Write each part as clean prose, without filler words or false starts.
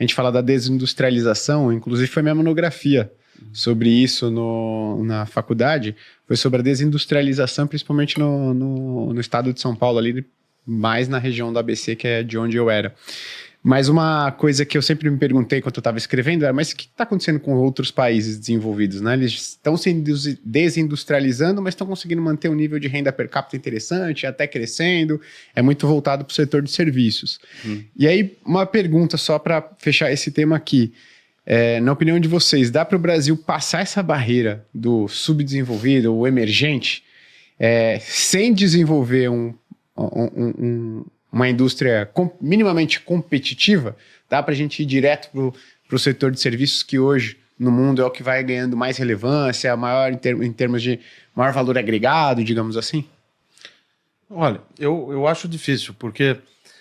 a gente fala da desindustrialização, inclusive foi minha monografia sobre isso na faculdade, foi sobre a desindustrialização, principalmente no estado de São Paulo, ali mais na região do ABC, que é de onde eu era. Mas uma coisa que eu sempre me perguntei quando eu estava escrevendo era, mas o que está acontecendo com outros países desenvolvidos, né? Eles estão se desindustrializando, mas estão conseguindo manter um nível de renda per capita interessante, até crescendo, é muito voltado para o setor de serviços. E aí, uma pergunta só para fechar esse tema aqui. Na opinião de vocês, dá para o Brasil passar essa barreira do subdesenvolvido ou emergente sem desenvolver uma indústria minimamente competitiva? Dá para a gente ir direto para o setor de serviços, que hoje no mundo é o que vai ganhando mais relevância, maior em termos de maior valor agregado, digamos assim? Olha, eu acho difícil, porque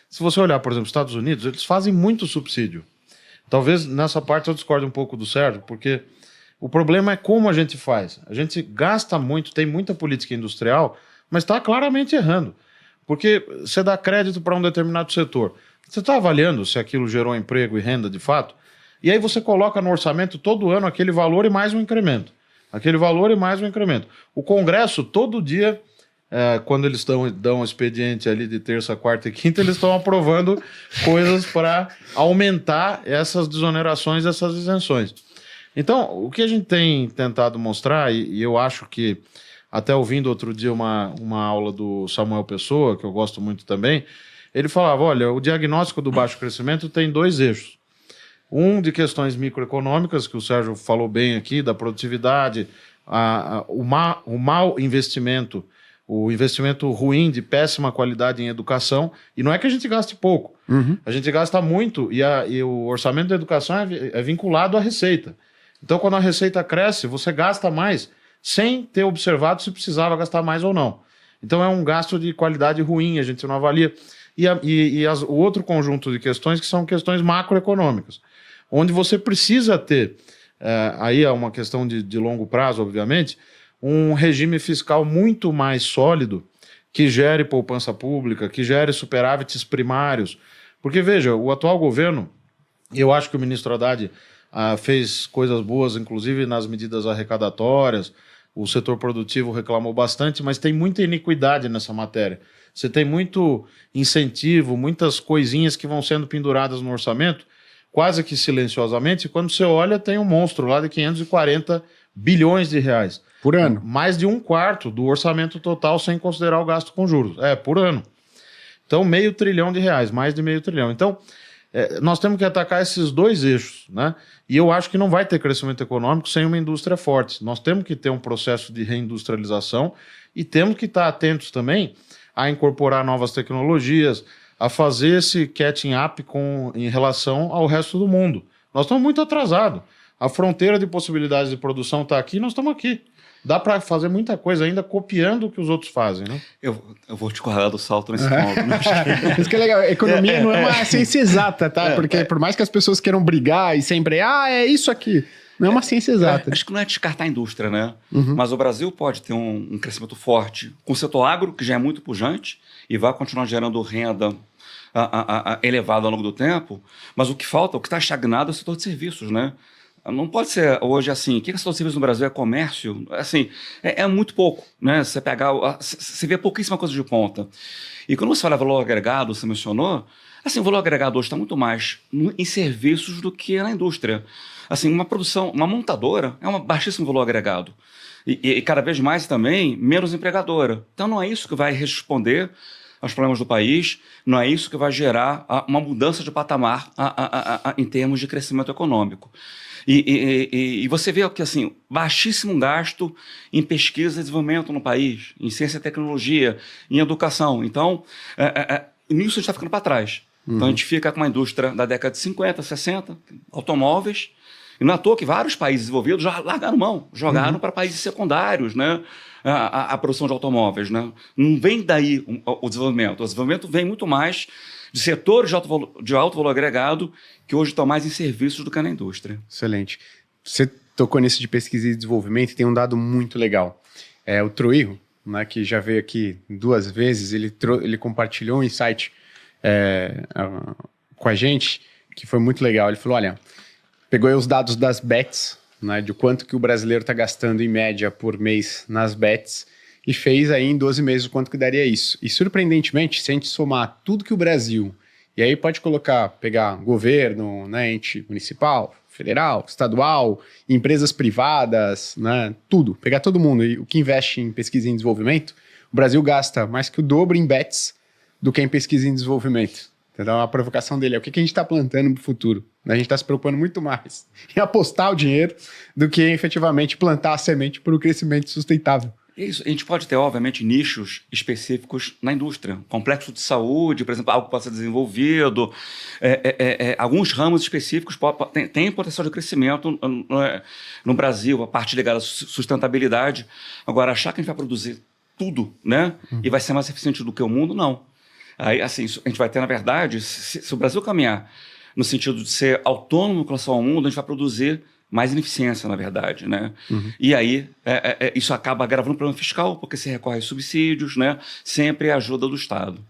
se você olhar, por exemplo, os Estados Unidos, eles fazem muito subsídio. Talvez nessa parte eu discorde um pouco do Sérgio, porque o problema é como a gente faz. A gente gasta muito, tem muita política industrial, mas está claramente errando. Porque você dá crédito para um determinado setor. Você está avaliando se aquilo gerou emprego e renda de fato, e aí você coloca no orçamento todo ano aquele valor e mais um incremento. Aquele valor e mais um incremento. O Congresso, todo dia, quando eles dão um expediente ali de terça, quarta e quinta, eles estão aprovando coisas para aumentar essas desonerações, essas isenções. Então, o que a gente tem tentado mostrar, e eu acho que até ouvindo outro dia uma aula do Samuel Pessoa, que eu gosto muito também, ele falava, olha, o diagnóstico do baixo crescimento tem 2 eixos. Um de questões microeconômicas, que o Sérgio falou bem aqui, da produtividade, o mau investimento, o investimento ruim, de péssima qualidade em educação, e não é que a gente gaste pouco, a gente gasta muito, e o orçamento da educação é vinculado à receita. Então, quando a receita cresce, você gasta mais, sem ter observado se precisava gastar mais ou não. Então é um gasto de qualidade ruim, a gente não avalia. O outro conjunto de questões que são questões macroeconômicas, onde você precisa ter, aí é uma questão de longo prazo, obviamente, um regime fiscal muito mais sólido, que gere poupança pública, que gere superávites primários. Porque, veja, o atual governo, eu acho que o ministro Haddad fez coisas boas, inclusive nas medidas arrecadatórias. O setor produtivo reclamou bastante, mas tem muita iniquidade nessa matéria. Você tem muito incentivo, muitas coisinhas que vão sendo penduradas no orçamento, quase que silenciosamente, e quando você olha, tem um monstro lá de 540 bilhões de reais. Por ano? Mais de 1/4 do orçamento total, sem considerar o gasto com juros. Por ano. Então, R$500 bilhão, mais de R$500 bilhão. Então, nós temos que atacar esses 2 eixos, né? E eu acho que não vai ter crescimento econômico sem uma indústria forte. Nós temos que ter um processo de reindustrialização e temos que estar atentos também a incorporar novas tecnologias, a fazer esse catching up em relação ao resto do mundo. Nós estamos muito atrasados. A fronteira de possibilidades de produção está aqui, nós estamos aqui. Dá para fazer muita coisa ainda copiando o que os outros fazem, né? Eu vou te correr do salto nesse ponto. Né? Isso que é legal. Economia não é uma ciência exata, tá? Porque por mais que as pessoas queiram brigar e sempre, é isso aqui, não é uma ciência exata. Acho que não é descartar a indústria, né? Mas o Brasil pode ter um crescimento forte com o setor agro, que já é muito pujante e vai continuar gerando renda elevada ao longo do tempo, mas o que falta, o que está estagnado é o setor de serviços, né? Não pode ser hoje assim, o que é setor de serviços no Brasil? É comércio? Assim, é muito pouco, né? Você vê pouquíssima coisa de ponta. E quando você fala valor agregado, você mencionou, assim, o valor agregado hoje está muito mais em serviços do que na indústria. Assim, uma montadora é um baixíssimo valor agregado. E cada vez mais também, menos empregadora. Então não é isso que vai responder aos problemas do país, não é isso que vai gerar uma mudança de patamar em termos de crescimento econômico. E você vê que, assim, baixíssimo gasto em pesquisa e desenvolvimento no país, em ciência e tecnologia, em educação. Então, nisso a gente está ficando para trás. Então, a gente fica com uma indústria da década de 50, 60, automóveis, e não é à toa que vários países desenvolvidos já largaram mão, jogaram para países secundários, né, a produção de automóveis. Né? Não vem daí o desenvolvimento. O desenvolvimento vem muito mais de setores de alto valor agregado que hoje estão mais em serviços do que na indústria. Excelente. Você tocou nisso de pesquisa e desenvolvimento e tem um dado muito legal. O Troirro, né, que já veio aqui 2 vezes, ele compartilhou um insight com a gente, que foi muito legal. Ele falou, olha, pegou aí os dados das bets, né, de quanto que o brasileiro está gastando em média por mês nas bets, e fez aí em 12 meses o quanto que daria isso. E surpreendentemente, se a gente somar tudo que o Brasil, e aí pode pegar governo, né, ente municipal, federal, estadual, empresas privadas, né, tudo, pegar todo mundo, e o que investe em pesquisa e desenvolvimento, o Brasil gasta mais que o dobro em bets do que em pesquisa e desenvolvimento. Então, a provocação dele é o que a gente está plantando para o futuro. A gente está se preocupando muito mais em apostar o dinheiro do que em, efetivamente plantar a semente para o crescimento sustentável. Isso, a gente pode ter, obviamente, nichos específicos na indústria. Complexo de saúde, por exemplo, algo que possa ser desenvolvido. Alguns ramos específicos têm potencial de crescimento no Brasil, a parte ligada à sustentabilidade. Agora, achar que a gente vai produzir tudo, né? E vai ser mais eficiente do que o mundo, não. Aí, assim, a gente vai ter, na verdade, se o Brasil caminhar no sentido de ser autônomo com relação ao mundo, a gente vai produzir mais ineficiência, na verdade, né? E aí, isso acaba agravando o problema fiscal, porque se recorre a subsídios, né? Sempre a ajuda do Estado.